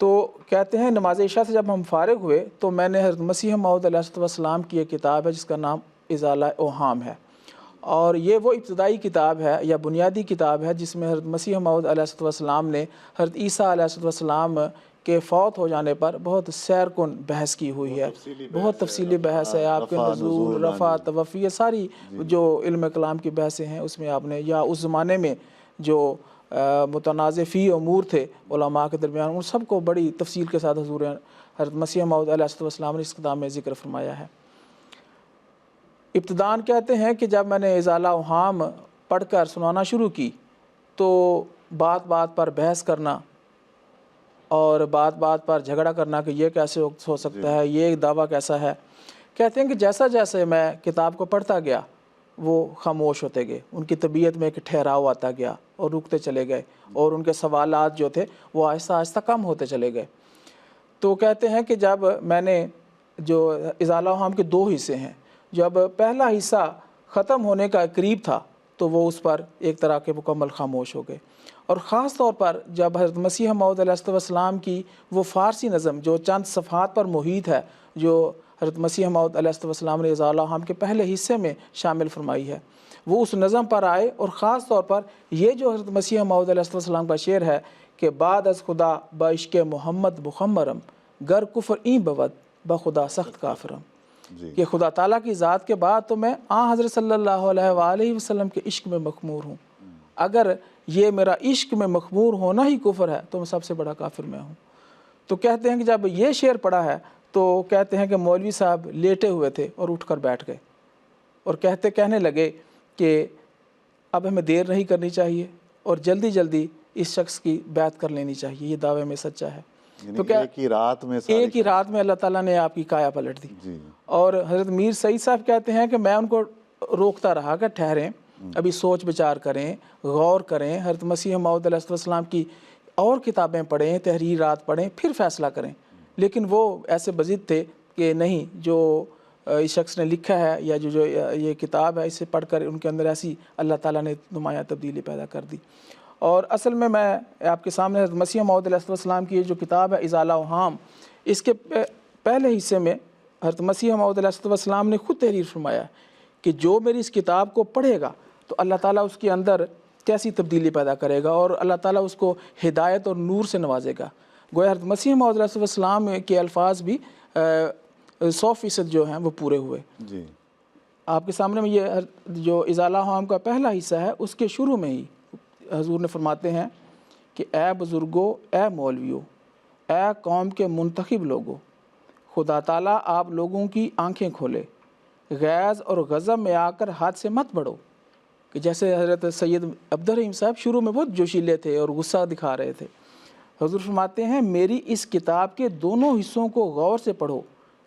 تو کہتے ہیں نماز عشاء سے جب ہم فارغ ہوئے تو میں نے حضرت مسیح موعود علیہ السلام کی ایک کتاب ہے جس کا نام ازالہ اوہام ہے، اور یہ وہ ابتدائی کتاب ہے یا بنیادی کتاب ہے جس میں حضرت مسیح موعود علیہ السلام نے حضرت عیسیٰ علیہ السلام کے فوت ہو جانے پر بہت سیر کن بحث کی ہوئی ہے، بہت تفصیلی بحث ہے، آپ کے نزول، رفع، توفی، یہ ساری جو علم کلام کی بحثیں ہیں اس میں آپ نے، یا اس زمانے میں جو متنازع فی امور تھے علماء کے درمیان، ان سب کو بڑی تفصیل کے ساتھ حضور حضرت مسیح موعود علیہ السلام نے اس کتاب میں ذکر فرمایا ہے۔ ابتداً کہتے ہیں کہ جب میں نے ازالہ اوہام پڑھ کر سنانا شروع کی تو بات بات پر بحث کرنا اور بات بات پر جھگڑا کرنا کہ یہ کیسے ہو سکتا ہے، یہ دعویٰ کیسا ہے۔ کہتے ہیں کہ جیسا جیسے میں کتاب کو پڑھتا گیا وہ خاموش ہوتے گئے، ان کی طبیعت میں ایک ٹھہراؤ آتا گیا اور رکتے چلے گئے، اور ان کے سوالات جو تھے وہ آہستہ آہستہ کم ہوتے چلے گئے۔ تو کہتے ہیں کہ جب میں نے، جو ازالہ اوہام کے 2 حصے ہیں، جب پہلا حصہ ختم ہونے کا قریب تھا تو وہ اس پر ایک طرح کے مکمل خاموش ہو گئے، اور خاص طور پر جب حضرت مسیح موعود علیہ السلام کی وہ فارسی نظم جو چند صفحات پر محیط ہے، جو حضرت مسیح موعود علیہ السلام نے ازالہ اوہام کے پہلے حصے میں شامل فرمائی ہے، وہ اس نظم پر آئے، اور خاص طور پر یہ جو حضرت مسیح موعود علیہ السلام کا شعر ہے کہ بعد از خدا بعشق محمد بخمرم، گر کفر این بود بخدا سخت کافرم، کہ خدا تعالیٰ کی ذات کے بعد تو میں حضرت صلی اللہ علیہ وآلہ وسلم کے عشق میں مخمور ہوں، اگر یہ میرا عشق میں مخمور ہونا ہی کفر ہے تو میں سب سے بڑا کافر میں ہوں۔ تو کہتے ہیں کہ جب یہ شعر پڑھا ہے تو کہتے ہیں کہ مولوی صاحب لیٹے ہوئے تھے اور اٹھ کر بیٹھ گئے، اور کہنے لگے کہ اب ہمیں دیر نہیں کرنی چاہیے اور جلدی جلدی اس شخص کی بیعت کر لینی چاہیے، یہ دعوے میں سچا ہے۔ تو کیا ایک ہی رات میں اللہ تعالیٰ نے آپ کی کایا پلٹ دی۔ اور حضرت میر سعید صاحب کہتے ہیں کہ میں ان کو روکتا رہا کہ ٹھہریں، ابھی سوچ بچار کریں، غور کریں، حضرت مسیح موعود علیہ السلام کی اور کتابیں پڑھیں، تحریرات پڑھیں، پھر فیصلہ کریں، لیکن وہ ایسے بضد تھے کہ نہیں، جو اس شخص نے لکھا ہے یا جو یہ کتاب ہے، اسے پڑھ کر ان کے اندر ایسی اللہ تعالیٰ نے نمایاں تبدیلی پیدا کر دی۔ اور اصل میں آپ کے سامنے حضرت مسیح موعود علیہ السلام کی جو کتاب ہے ازالہ اوہام، اس کے پہلے حصے میں حضرت مسیح موعود علیہ السلام نے خود تحریر فرمایا کہ جو میری اس کتاب کو پڑھے گا تو اللہ تعالیٰ اس کے اندر کیسی تبدیلی پیدا کرے گا، اور اللہ تعالیٰ اس کو ہدایت اور نور سے نوازے گا۔ گویا حضرت مسیح موعود علیہ السلام کے الفاظ بھی 100% جو ہیں وہ پورے ہوئے۔ جی آپ کے سامنے میں یہ جو ازالہ اوہام کا پہلا حصہ ہے، اس کے شروع میں ہی حضور نے فرماتے ہیں کہ اے بزرگوں، اے مولویوں، اے قوم کے منتخب لوگوں، خدا تعالیٰ آپ لوگوں کی آنکھیں کھولے، غیظ اور غضب میں آ کر حد سے مت بڑھو۔ کہ جیسے حضرت سید عبد الرحیم صاحب شروع میں بہت جوشیلے تھے اور غصہ دکھا رہے تھے، حضور فرماتے ہیں میری اس کتاب کے دونوں حصوں کو غور سے پڑھو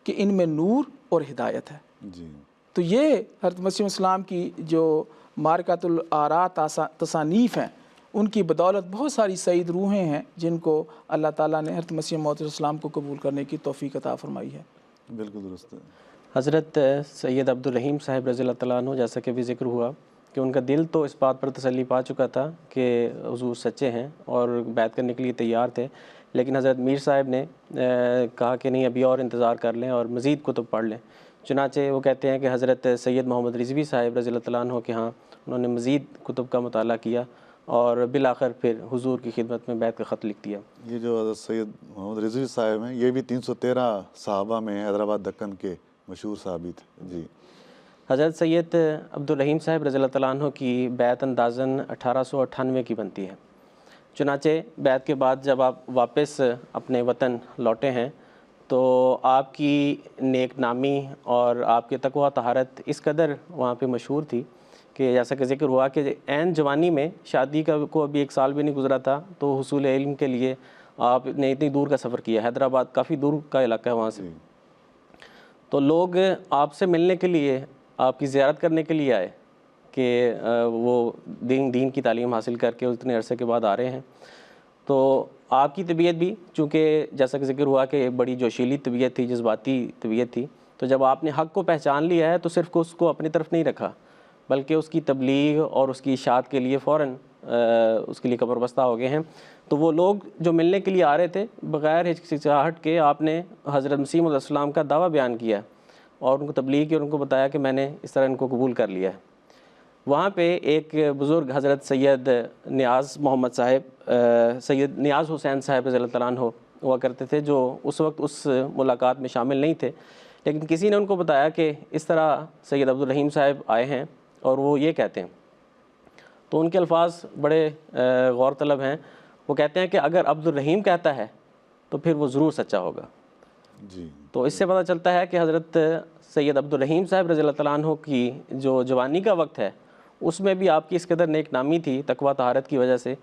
کہ ان میں نور اور ہدایت ہے۔ جی تو یہ حضرت مسیح السلام کی جو معرکۃ الآراء تصانیف ہیں، ان کی بدولت بہت ساری سعید روحیں ہیں جن کو اللہ تعالیٰ نے حضرت مسیح موعود علیہ السلام کو قبول کرنے کی توفیق عطا فرمائی ہے۔ بالکل درست ہے۔ حضرت سید عبد الرحیم صاحب رضی اللہ تعالیٰ عنہ، جیسا کہ بھی ذکر ہوا کہ ان کا دل تو اس بات پر تسلی پا چکا تھا کہ حضور سچے ہیں اور بیعت کرنے کے لیے تیار تھے، لیکن حضرت میر صاحب نے کہا کہ نہیں، ابھی اور انتظار کر لیں اور مزید کتب پڑھ لیں۔ چنانچہ وہ کہتے ہیں کہ حضرت سید محمد رضوی صاحب رضی اللہ تعالیٰ عنہ کے ہاں انہوں نے مزید کتب کا مطالعہ کیا اور بالآخر پھر حضور کی خدمت میں بیعت کا خط لکھ دیا۔ یہ جو حضرت سید محمد رضوی صاحب ہیں، یہ بھی 313 صحابہ میں حیدرآباد دکن کے مشہور صحابی تھے۔ جی حضرت سید عبد الرحیم صاحب رضی اللہ تعالیٰ عنہ کی بیعت اندازاً 1898 کی بنتی ہے۔ چنانچہ بیعت کے بعد جب آپ واپس اپنے وطن لوٹے ہیں تو آپ کی نیک نامی اور آپ کے تقویٰ طہارت اس قدر وہاں پہ مشہور تھی کہ جیسا کہ ذکر ہوا کہ عین جوانی میں، شادی کو ابھی 1 سال بھی نہیں گزرا تھا، تو حصول علم کے لیے آپ نے اتنی دور کا سفر کیا۔ حیدرآباد کافی دور کا علاقہ ہے وہاں سے، تو لوگ آپ سے ملنے کے لیے، آپ کی زیارت کرنے کے لیے آئے کہ وہ دین کی تعلیم حاصل کر کے اتنے عرصے کے بعد آ رہے ہیں۔ تو آپ کی طبیعت بھی، چونکہ جیسا کہ ذکر ہوا کہ بڑی جوشیلی طبیعت تھی، جذباتی طبیعت تھی، تو جب آپ نے حق کو پہچان لیا ہے تو صرف اس کو اپنی طرف نہیں رکھا، بلکہ اس کی تبلیغ اور اس کی اشاعت کے لیے فوراً اس کے لیے قبر بستہ ہو گئے ہیں. تو وہ لوگ جو ملنے کے لیے آ رہے تھے بغیر ہچکچاہٹ کے آپ نے حضرت مسیح علیہ السلام کا دعویٰ بیان کیا اور ان کو تبلیغ کی اور ان کو بتایا کہ میں نے اس طرح ان کو قبول کر لیا ہے. وہاں پہ ایک بزرگ حضرت سید نیاز محمد صاحب سید نیاز حسین صاحب رضی اللہ تعالیٰ عنہ ہوا کرتے تھے، جو اس وقت اس ملاقات میں شامل نہیں تھے، لیکن کسی نے ان کو بتایا کہ اس طرح سید عبدالرحیم صاحب آئے ہیں اور وہ یہ کہتے ہیں. تو ان کے الفاظ بڑے غور طلب ہیں. وہ کہتے ہیں کہ اگر عبدالرحیم کہتا ہے تو پھر وہ ضرور سچا ہوگا. جی. تو اس سے پتہ چلتا ہے کہ حضرت سید عبدالرحیم صاحب رضی اللہ تعالیٰ عنہ کی جو جوانی کا وقت ہے اس میں بھی آپ کی اس قدر نیک نامی تھی تقویٰ طہارت کی وجہ سے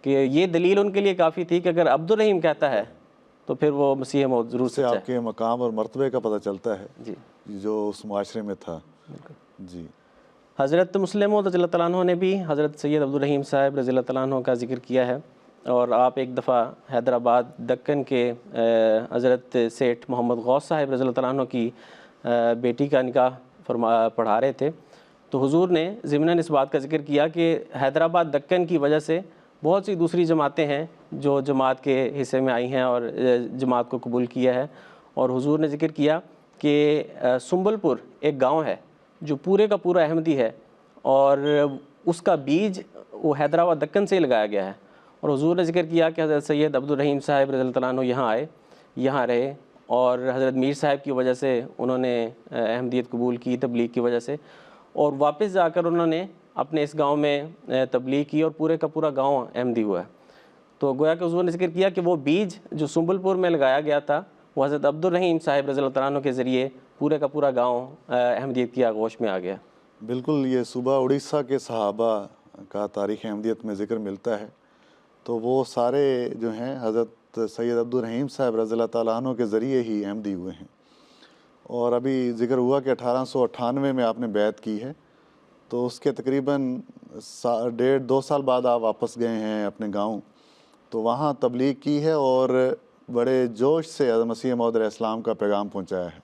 کہ یہ دلیل ان کے لیے کافی تھی کہ اگر عبدالرحیم کہتا ہے تو پھر وہ مسیح موعود ضرور سے سچا ہے. آپ کے مقام اور مرتبے کا پتہ چلتا ہے جی جو اس معاشرے میں تھا. جی. حضرت مسلم موعود رضی اللہ تعالیٰ عنہ نے بھی حضرت سید عبدالرحیم صاحب رضی اللہ تعالیٰ عنہ کا ذکر کیا ہے. اور آپ ایک دفعہ حیدرآباد دکن کے حضرت سیٹھ محمد غوث صاحب رضی اللہ تعالیٰ عنہ کی بیٹی کا نکاح پڑھا رہے تھے. تو حضور نے ضمناً اس بات کا ذکر کیا کہ حیدرآباد دکن کی وجہ سے بہت سی دوسری جماعتیں ہیں جو جماعت کے حصے میں آئی ہیں اور جماعت کو قبول کیا ہے. اور حضور نے ذکر کیا کہ سنبل پور ایک گاؤں ہے جو پورے کا پورا احمدی ہے اور اس کا بیج وہ حیدرآباد دکن سے ہی لگایا گیا ہے. اور حضور نے ذکر کیا کہ حضرت سید عبدالرحیم صاحب رضی اللہ تعالیٰ عنہ یہاں آئے، یہاں رہے اور حضرت میر صاحب کی وجہ سے انہوں نے احمدیت قبول کی تبلیغ کی وجہ سے، اور واپس جا کر انہوں نے اپنے اس گاؤں میں تبلیغ کی اور پورے کا پورا گاؤں احمدی ہوا ہے. تو گویا کہ حضور نے ذکر کیا کہ وہ بیج جو سنبل پور میں لگایا گیا تھا وہ حضرت عبدالرحیم صاحب رضی اللہ تعالیٰ عنہ کے ذریعے پورے کا پورا گاؤں احمدیت کی آغوش میں آ گیا. بالکل. یہ صوبہ اڑیسہ کے صحابہ کا تاریخ احمدیت میں ذکر ملتا ہے. تو وہ سارے جو ہیں حضرت سید عبدالرحیم صاحب رضی اللہ تعالیٰ عنہ کے ذریعے ہی احمدی ہوئے ہیں. اور ابھی ذکر ہوا کہ 1898 میں آپ نے بیعت کی ہے، تو اس کے تقریباً 1.5-2 سال بعد آپ واپس گئے ہیں اپنے گاؤں. تو وہاں تبلیغ کی ہے اور بڑے جوش سے حضرت مسیح موعود علیہ السلام کا پیغام پہنچایا ہے،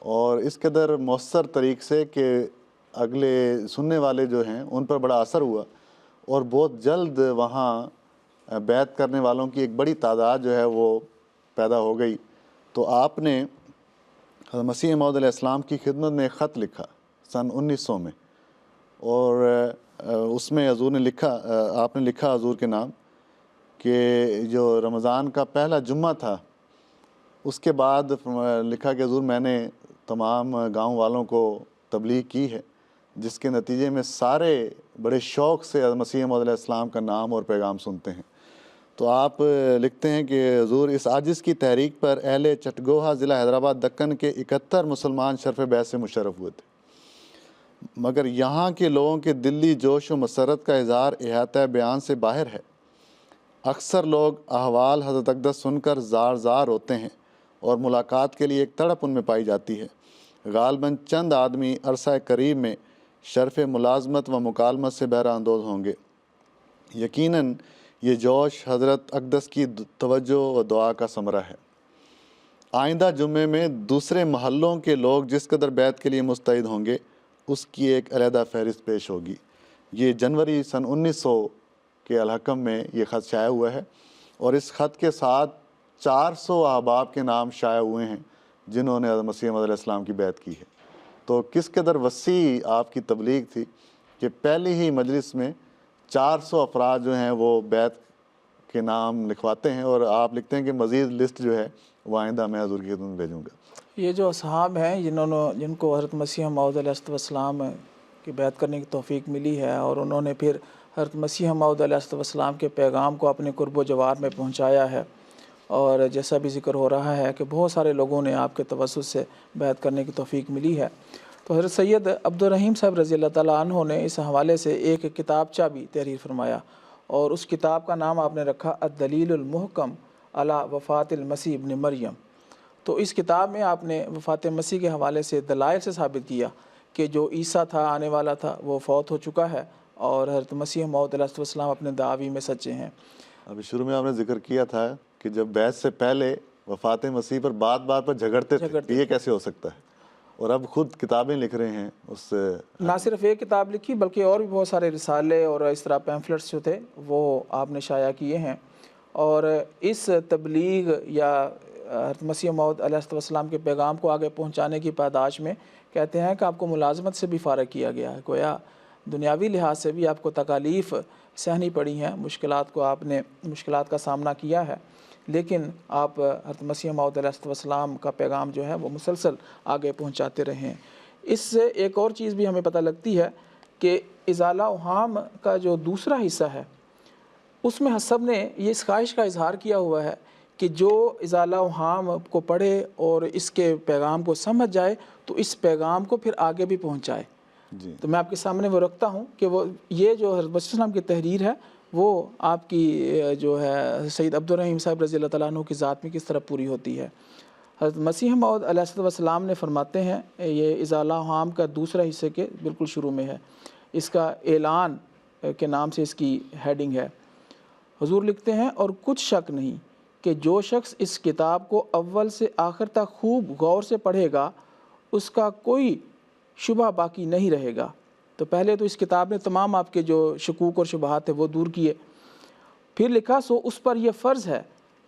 اور اس قدر مؤثر طریق سے کہ اگلے سننے والے جو ہیں ان پر بڑا اثر ہوا اور بہت جلد وہاں بیعت کرنے والوں کی ایک بڑی تعداد جو ہے وہ پیدا ہو گئی. تو آپ نے حضرت مسیح موعود علیہ السلام کی خدمت میں ایک خط لکھا سن 1900 میں، اور اس میں حضور نے لکھا، آپ نے لکھا حضور کے نام کہ جو رمضان کا پہلا جمعہ تھا اس کے بعد لکھا کہ حضور میں نے تمام گاؤں والوں کو تبلیغ کی ہے، جس کے نتیجے میں سارے بڑے شوق سے حضرت مسیح موعود علیہ السلام کا نام اور پیغام سنتے ہیں. تو آپ لکھتے ہیں کہ حضور اس عاجز کی تحریک پر اہل چٹگوہا ضلع حیدرآباد دکن کے 71 مسلمان شرف بیعت سے مشرف ہوئے تھے، مگر یہاں کے لوگوں کے دلی جوش و مسرت کا اظہار احاطہ بیان سے باہر ہے. اکثر لوگ احوال حضرت اقدس سن کر زار زار ہوتے ہیں اور ملاقات کے لیے ایک تڑپ ان میں پائی جاتی ہے. غالباً چند آدمی عرصہ قریب میں شرف ملازمت و مکالمت سے بہرہ اندوز ہوں گے. یقیناً یہ جوش حضرت اقدس کی توجہ و دعا کا ثمرہ ہے. آئندہ جمعے میں دوسرے محلوں کے لوگ جس قدر بیعت کے لیے مستعد ہوں گے اس کی ایک علیحدہ فہرست پیش ہوگی. یہ جنوری سن 1900 کے الحکم میں یہ خط شائع ہوا ہے، اور اس خط کے ساتھ 400 احباب کے نام شائع ہوئے ہیں جنہوں نے حضرت مسیح موعود علیہ السلام کی بیعت کی ہے. تو کس قدر وسیع آپ کی تبلیغ تھی کہ پہلی ہی مجلس میں 400 افراد جو ہیں وہ بیعت کے نام لکھواتے ہیں، اور آپ لکھتے ہیں کہ مزید لسٹ جو ہے وہ آئندہ میں حضور کی خدمت میں بھیجوں گا. یہ جو اصحاب ہیں جن کو حضرت مسیح موعود علیہ السلام کی بیعت کرنے کی توفیق ملی ہے، اور انہوں نے پھر حضرت مسیح موعود علیہ السلام کے پیغام کو اپنے قرب و جوار میں پہنچایا ہے، اور جیسا بھی ذکر ہو رہا ہے کہ بہت سارے لوگوں نے آپ کے توسط سے بیعت کرنے کی توفیق ملی ہے. تو حضرت سید عبدالرحیم صاحب رضی اللہ تعالیٰ عنہ نے اس حوالے سے ایک کتابچہ بھی تحریر فرمایا، اور اس کتاب کا نام آپ نے رکھا الدلیل المحکم علی وفات المسیح ابن مریم. تو اس کتاب میں آپ نے وفات مسیح کے حوالے سے دلائل سے ثابت کیا کہ جو عیسیٰ تھا آنے والا تھا وہ فوت ہو چکا ہے، اور حضرت مسیح موعود علیہ السلام اپنے دعوی میں سچے ہیں. ابھی شروع میں آپ نے ذکر کیا تھا کہ جب بیعت سے پہلے وفات مسیح پر بات بات پر جھگڑتے تھے، یہ کیسے ہو سکتا ہے؟ اور اب خود کتابیں لکھ رہے ہیں اس سے. نہ صرف ایک کتاب لکھی بلکہ اور بھی بہت سارے رسالے اور اس طرح پیمفلٹس جو تھے وہ آپ نے شائع کیے ہیں. اور اس تبلیغ یا حضرت مسیح موعود علیہ السلام کے پیغام کو آگے پہنچانے کی پاداش میں کہتے ہیں کہ آپ کو ملازمت سے بھی فارغ کیا گیا ہے. گویا دنیاوی لحاظ سے بھی آپ کو تکالیف سہنی پڑی ہیں، مشکلات کا سامنا کیا ہے، لیکن آپ حضرت مسیح موعود علیہ السلام کا پیغام جو ہے وہ مسلسل آگے پہنچاتے رہے ہیں. اس سے ایک اور چیز بھی ہمیں پتہ لگتی ہے کہ ازالہ اوہام کا جو دوسرا حصہ ہے اس میں حسب نے یہ اس خواہش کا اظہار کیا ہوا ہے کہ جو ازالہ اوہام کو پڑھے اور اس کے پیغام کو سمجھ جائے تو اس پیغام کو پھر آگے بھی پہنچائے. جی. تو میں آپ کے سامنے وہ رکھتا ہوں کہ وہ یہ جو حضرت مسیح السلام کی تحریر ہے وہ آپ کی جو ہے سید عبدالرحیم صاحب رضی اللہ تعالیٰ عنہ کی ذات میں کس طرح پوری ہوتی ہے. حضرت مسیح موعود علیہ السلام نے فرماتے ہیں، یہ ازالہ اوہام کا دوسرا حصے کے بالکل شروع میں ہے، اس کا اعلان کے نام سے اس کی ہیڈنگ ہے. حضور لکھتے ہیں، اور کچھ شک نہیں کہ جو شخص اس کتاب کو اول سے آخر تک خوب غور سے پڑھے گا اس کا کوئی شبہ باقی نہیں رہے گا. تو پہلے تو اس کتاب نے تمام آپ کے جو شکوک اور شبہات تھے وہ دور کیے. پھر لکھا، سو اس پر یہ فرض ہے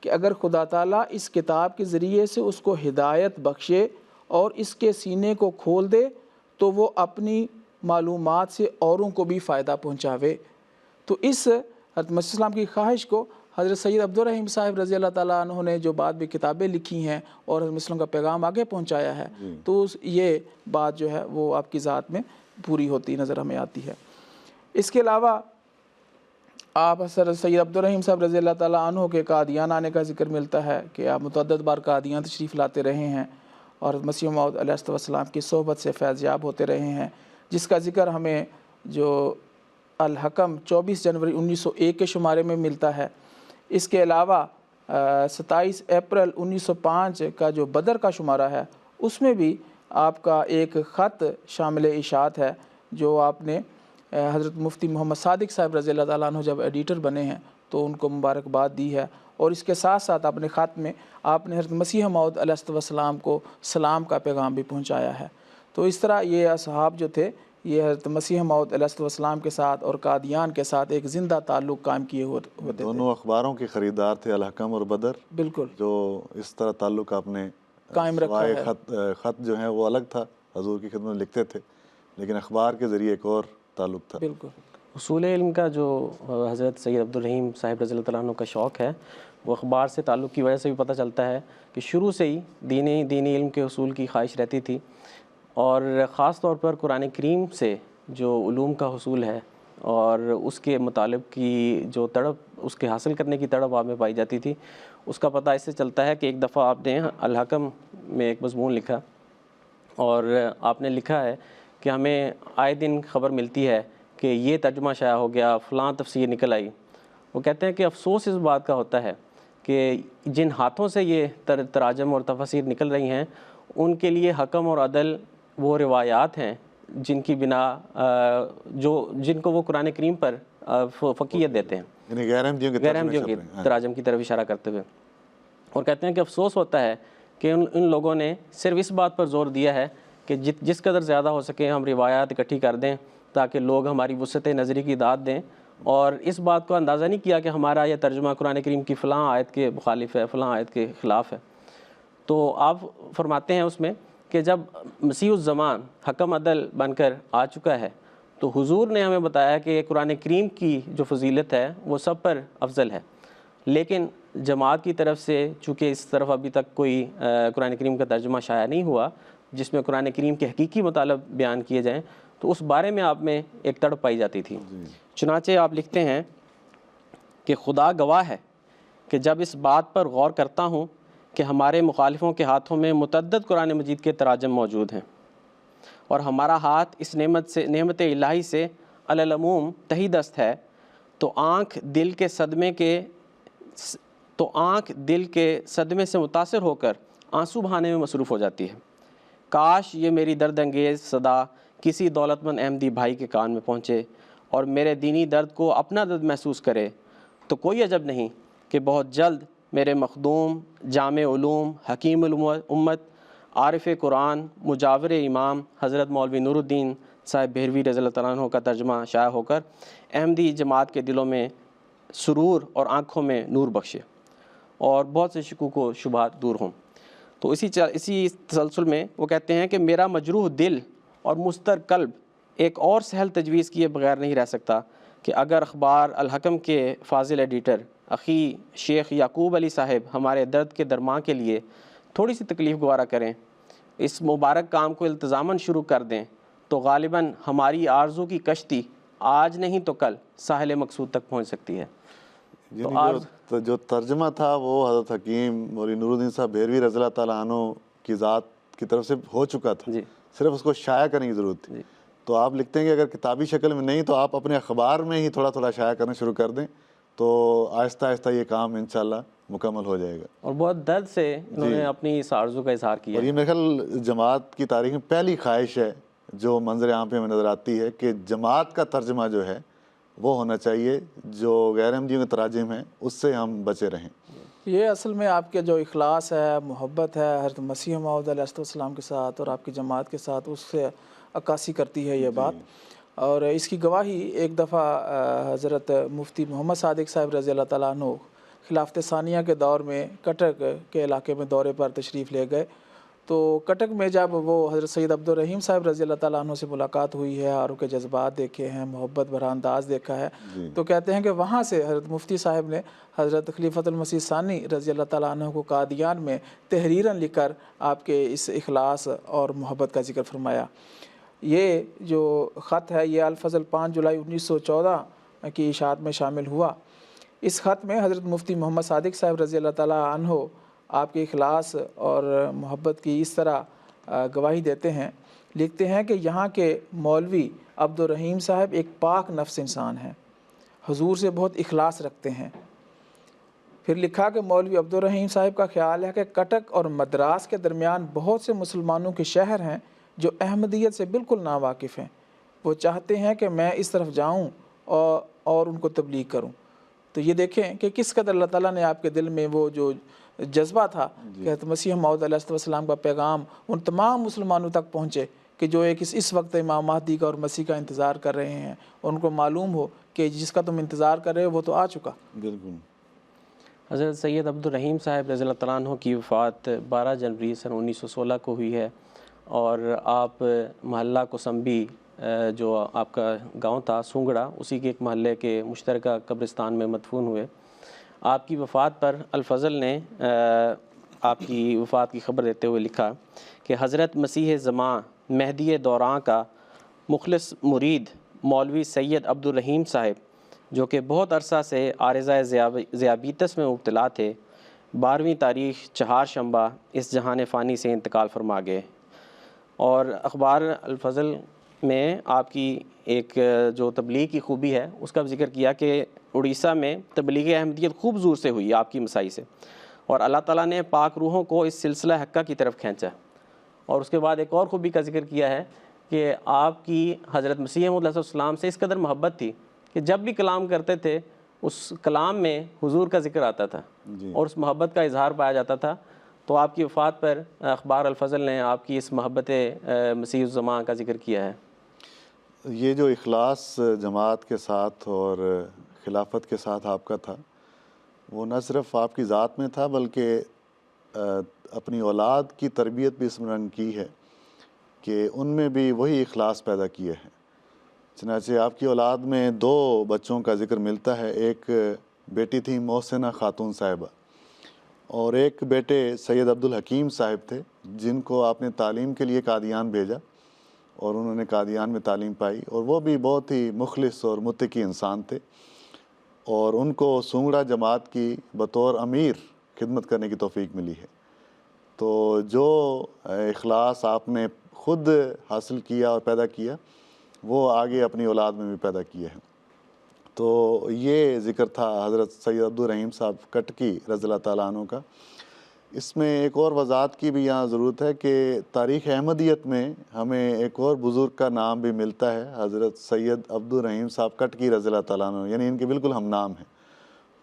کہ اگر خدا تعالیٰ اس کتاب کے ذریعے سے اس کو ہدایت بخشے اور اس کے سینے کو کھول دے تو وہ اپنی معلومات سے اوروں کو بھی فائدہ پہنچاوے. تو اس حضرت مسیح السلام کی خواہش کو حضرت سید عبدالرحیم صاحب رضی اللہ تعالیٰ عنہ نے جو بعد میں کتابیں لکھی ہیں اور حضرت مسیح السلام کا پیغام آگے پہنچایا ہے، تو یہ بات جو ہے وہ آپ کی ذات میں پوری ہوتی نظر ہمیں آتی ہے. اس کے علاوہ آپ حضرت سید عبدالرحیم صاحب رضی اللہ تعالیٰ عنہ کے قادیان آنے کا ذکر ملتا ہے کہ آپ متعدد بار قادیان تشریف لاتے رہے ہیں اور مسیح موعود علیہ السلام کی صحبت سے فیض یاب ہوتے رہے ہیں، جس کا ذکر ہمیں جو الحکم 24 جنوری 1901 کے شمارے میں ملتا ہے. اس کے علاوہ 27 اپریل 1905 کا جو بدر کا شمارہ ہے اس میں بھی آپ کا ایک خط شامل اشاعت ہے جو آپ نے حضرت مفتی محمد صادق صاحب رضی اللہ تعالیٰ عنہ جب ایڈیٹر بنے ہیں تو ان کو مبارکباد دی ہے. اور اس کے ساتھ ساتھ اپنے خط میں آپ نے حضرت مسیح موعود علیہ السلام کو سلام کا پیغام بھی پہنچایا ہے. تو اس طرح یہ اصحاب جو تھے یہ حضرت مسیح موعود علیہ السلام کے ساتھ اور قادیان کے ساتھ ایک زندہ تعلق قائم کیے ہوتے تھے. دونوں اخباروں کے خریدار تھے، الحکم اور بدر. بالکل. جو اس طرح تعلق آپ نے قائم رکھا ہے. خط جو ہے وہ الگ تھا، حضور کی خدمت لکھتے تھے، لیکن اخبار کے ذریعے ایک اور تعلق تھا. بالکل. اصول علم کا جو حضرت سید عبدالرحیم صاحب رضی اللہ تعالیٰ عنہ کا شوق ہے وہ اخبار سے تعلق کی وجہ سے بھی پتہ چلتا ہے کہ شروع سے ہی دینی علم کے اصول کی خواہش رہتی تھی، اور خاص طور پر قرآن کریم سے جو علوم کا حصول ہے اور اس کے مطالب کی جو تڑپ، اس کے حاصل کرنے کی تڑپ آپ میں پائی جاتی تھی. اس کا پتہ اس سے چلتا ہے کہ ایک دفعہ آپ نے الحکم میں ایک مضمون لکھا اور آپ نے لکھا ہے کہ ہمیں آئے دن خبر ملتی ہے کہ یہ ترجمہ شائع ہو گیا، فلاں تفسیر نکل آئی. وہ کہتے ہیں کہ افسوس اس بات کا ہوتا ہے کہ جن ہاتھوں سے یہ تراجم اور تفاسیر نکل رہی ہیں ان کے لیے حکم اور عدل وہ روایات ہیں جن کی بنا جن کو وہ قرآن کریم پر فقیت دیتے ہیں، یعنی غیر احمدیوں کے تراجم کی طرف اشارہ کرتے ہوئے. اور کہتے ہیں کہ افسوس ہوتا ہے کہ ان لوگوں نے صرف اس بات پر زور دیا ہے کہ جس قدر زیادہ ہو سکے ہم روایات اکٹھی کر دیں تاکہ لوگ ہماری وسعت نظری کی داد دیں، اور اس بات کو اندازہ نہیں کیا کہ ہمارا یہ ترجمہ قرآن کریم کی فلاں آیت کے مخالف ہے، فلاں آیت کے خلاف ہے. تو آپ فرماتے ہیں اس میں کہ جب مسیح الزمان حکم عدل بن کر آ چکا ہے تو حضور نے ہمیں بتایا کہ قرآن کریم کی جو فضیلت ہے وہ سب پر افضل ہے، لیکن جماعت کی طرف سے چونکہ اس طرف ابھی تک کوئی قرآن کریم کا ترجمہ شائع نہیں ہوا جس میں قرآن کریم کے حقیقی مطالب بیان کیے جائیں، تو اس بارے میں آپ میں ایک تڑپ پائی جاتی تھی. چنانچہ آپ لکھتے ہیں کہ خدا گواہ ہے کہ جب اس بات پر غور کرتا ہوں کہ ہمارے مخالفوں کے ہاتھوں میں متعدد قرآن مجید کے تراجم موجود ہیں اور ہمارا ہاتھ اس نعمت الہی سے علی العموم تہی دست ہے، تو آنکھ دل کے صدمے سے متاثر ہو کر آنسو بہانے میں مصروف ہو جاتی ہے. کاش یہ میری درد انگیز صدا کسی دولت مند احمدی بھائی کے کان میں پہنچے اور میرے دینی درد کو اپنا درد محسوس کرے، تو کوئی عجب نہیں کہ بہت جلد میرے مخدوم جامع علوم حکیم الامت عارف قرآن مجاور امام حضرت مولوی نور الدین صاحب بہروی رضی اللہ تعالیٰ عنہ کا ترجمہ شائع ہو کر احمدی جماعت کے دلوں میں سرور اور آنکھوں میں نور بخشے اور بہت سے شکوک و شبہات دور ہوں۔ تو اسی تسلسل میں وہ کہتے ہیں کہ میرا مجروح دل اور مستر قلب ایک اور سہل تجویز کیے بغیر نہیں رہ سکتا کہ اگر اخبار الحکم کے فاضل ایڈیٹر اخی شیخ یعقوب علی صاحب ہمارے درد کے درماں کے لیے تھوڑی سی تکلیف گوارا کریں، اس مبارک کام کو التزاماً شروع کر دیں، تو غالباً ہماری آرزو کی کشتی آج نہیں تو کل ساحل مقصود تک پہنچ سکتی ہے۔ یعنی جو ترجمہ تھا وہ حضرت حکیم مولوی نور الدین صاحب بہروی رضی اللہ تعالیٰ عنہ کی ذات کی طرف سے ہو چکا تھا، صرف اس کو شائع کرنے کی ضرورت تھی۔ تو آپ لکھتے ہیں کہ اگر کتابی شکل میں نہیں تو آپ اپنے اخبار میں ہی تھوڑا تھوڑا شائع کرنا شروع کر دیں تو آہستہ آہستہ یہ کام انشاءاللہ مکمل ہو جائے گا۔ اور بہت درد سے انہوں نے اپنی اس آرزو کا اظہار کیا۔ اور یہ میرے خیال جماعت کی تاریخ میں پہلی خواہش ہے جو منظر عام پہ ہمیں نظر آتی ہے کہ جماعت کا ترجمہ جو ہے وہ ہونا چاہیے، جو غیر احمدیوں کے تراجم ہیں اس سے ہم بچے رہیں۔ یہ اصل میں آپ کے جو اخلاص ہے، محبت ہے حضرت مسیح موعود علیہ السلام کے ساتھ اور آپ کی جماعت کے ساتھ، اس سے عکاسی کرتی ہے یہ بات۔ اور اس کی گواہی ایک دفعہ حضرت مفتی محمد صادق صاحب رضی اللہ تعالیٰ عنہ خلافت ثانیہ کے دور میں کٹک کے علاقے میں دورے پر تشریف لے گئے، تو کٹک میں جب وہ حضرت سید عبد الرحیم صاحب رضی اللہ تعالیٰ عنہ سے ملاقات ہوئی ہے اور ان کے جذبات دیکھے ہیں، محبت بھرا انداز دیکھا ہے، تو کہتے ہیں کہ وہاں سے حضرت مفتی صاحب نے حضرت خلیفۃ المسیح ثانی رضی اللہ تعالیٰ عنہ کو قادیان میں تحریراً لکھ کر آپ کے اس اخلاص اور محبت کا ذکر فرمایا۔ یہ جو خط ہے یہ الفضل 5 جولائی 1914 کی اشاعت میں شامل ہوا۔ اس خط میں حضرت مفتی محمد صادق صاحب رضی اللہ تعالیٰ عنہ آپ کے اخلاص اور محبت کی اس طرح گواہی دیتے ہیں، لکھتے ہیں کہ یہاں کے مولوی عبد الرحیم صاحب ایک پاک نفس انسان ہیں، حضور سے بہت اخلاص رکھتے ہیں۔ پھر لکھا کہ مولوی عبد الرحیم صاحب کا خیال ہے کہ کٹک اور مدراس کے درمیان بہت سے مسلمانوں کے شہر ہیں جو احمدیت سے بالکل ناواقف ہیں، وہ چاہتے ہیں کہ میں اس طرف جاؤں اور ان کو تبلیغ کروں۔ تو یہ دیکھیں کہ کس قدر اللہ تعالیٰ نے آپ کے دل میں وہ جو جذبہ تھا کہ مسیح موعود علیہ السلام کا پیغام ان تمام مسلمانوں تک پہنچے کہ جو ایک اس وقت امام مہدی کا اور مسیح کا انتظار کر رہے ہیں، ان کو معلوم ہو کہ جس کا تم انتظار کر رہے ہو وہ تو آ چکا۔ بالکل۔ حضرت سید عبد الرحیم صاحب رضی اللہ تعالیٰ عنہ کی وفات 12 جنوری سن 1916 کو ہوئی ہے، اور آپ محلہ کوسمبی جو آپ کا گاؤں تھا سونگڑا، اسی کے ایک محلے کے مشترکہ قبرستان میں مدفون ہوئے۔ آپ کی وفات پر الفضل نے آپ کی وفات کی خبر دیتے ہوئے لکھا کہ حضرت مسیح زماں مہدی دوراں کا مخلص مرید مولوی سید عبد الرحیم صاحب، جو کہ بہت عرصہ سے عارضہ ذیابیطس میں مبتلا تھے، 12ویں تاریخ چہارشنبہ اس جہان فانی سے انتقال فرما گئے۔ اور اخبار الفضل میں آپ کی ایک جو تبلیغ کی خوبی ہے اس کا ذکر کیا کہ اڑیسہ میں تبلیغ احمدیت خوب زور سے ہوئی آپ کی مسائی سے، اور اللہ تعالیٰ نے پاک روحوں کو اس سلسلہ حقہ کی طرف کھینچا۔ اور اس کے بعد ایک اور خوبی کا ذکر کیا ہے کہ آپ کی حضرت مسیح موعود علیہ السلام سے اس قدر محبت تھی کہ جب بھی کلام کرتے تھے اس کلام میں حضور کا ذکر آتا تھا اور اس محبت کا اظہار پایا جاتا تھا۔ تو آپ کی وفات پر اخبار الفضل نے آپ کی اس محبت مسیح الزماں کا ذکر کیا ہے۔ یہ جو اخلاص جماعت کے ساتھ اور خلافت کے ساتھ آپ کا تھا، وہ نہ صرف آپ کی ذات میں تھا بلکہ اپنی اولاد کی تربیت بھی اس میں کی ہے کہ ان میں بھی وہی اخلاص پیدا کیے ہیں۔ چنانچہ آپ کی اولاد میں 2 بچوں کا ذکر ملتا ہے، ایک بیٹی تھی محسنہ خاتون صاحبہ اور ایک بیٹے سید عبد الحکیم صاحب تھے، جن کو آپ نے تعلیم کے لیے قادیان بھیجا اور انہوں نے قادیان میں تعلیم پائی، اور وہ بھی بہت ہی مخلص اور متقی انسان تھے، اور ان کو سونگڑا جماعت کی بطور امیر خدمت کرنے کی توفیق ملی ہے۔ تو جو اخلاص آپ نے خود حاصل کیا اور پیدا کیا وہ آگے اپنی اولاد میں بھی پیدا کیا ہے۔ تو یہ ذکر تھا حضرت سید عبد الرحیم صاحب کٹکی رضی اللہ تعالیٰ عنہ کا۔ اس میں ایک اور وضاحت کی بھی یہاں ضرورت ہے کہ تاریخ احمدیت میں ہمیں ایک اور بزرگ کا نام بھی ملتا ہے، حضرت سید عبد الرحیم صاحب کٹکی رضی اللہ تعالیٰ عنہ، یعنی ان کے بالکل ہم نام ہیں۔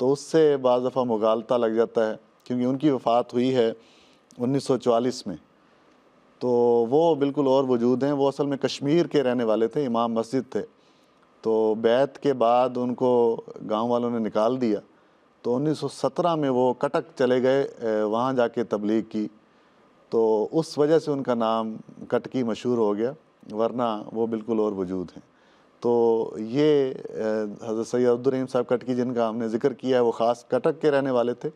تو اس سے بعض دفعہ مغالطہ لگ جاتا ہے کیونکہ ان کی وفات ہوئی ہے 1944 میں، تو وہ بالکل اور وجود ہیں. وہ اصل میں کشمیر کے رہنے والے تھے, امام مسجد تھے. تو بیعت کے بعد ان کو گاؤں والوں نے نکال دیا, تو 1917 میں وہ کٹک چلے گئے, وہاں جا کے تبلیغ کی. تو اس وجہ سے ان کا نام کٹکی مشہور ہو گیا, ورنہ وہ بالکل اور وجود ہیں. تو یہ حضرت سید عبدالرحیم صاحب کٹکی جن کا ہم نے ذکر کیا ہے, وہ خاص کٹک کے رہنے والے تھے,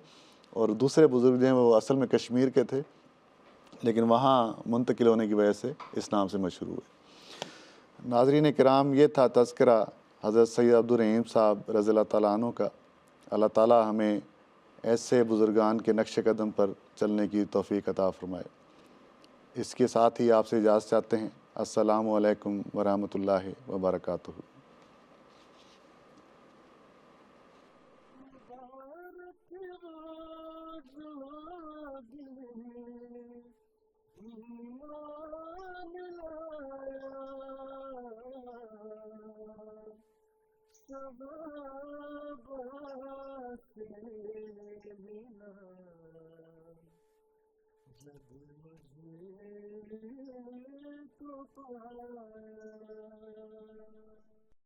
اور دوسرے بزرگ جو ہیں وہ اصل میں کشمیر کے تھے, لیکن وہاں منتقل ہونے کی وجہ سے اس نام سے مشہور ہوئے. ناظرین کرام, یہ تھا تذکرہ حضرت سید عبدالرحیم صاحب رضی اللہ تعالیٰ عنہ کا. اللہ تعالیٰ ہمیں ایسے بزرگان کے نقش قدم پر چلنے کی توفیق عطا فرمائے. اس کے ساتھ ہی آپ سے اجازت چاہتے ہیں. السلام علیکم ورحمۃ اللہ وبرکاتہ. مبارک روز آدمی ایمان لایا, صحابہ سے ملا, جب مجھے تو پایا.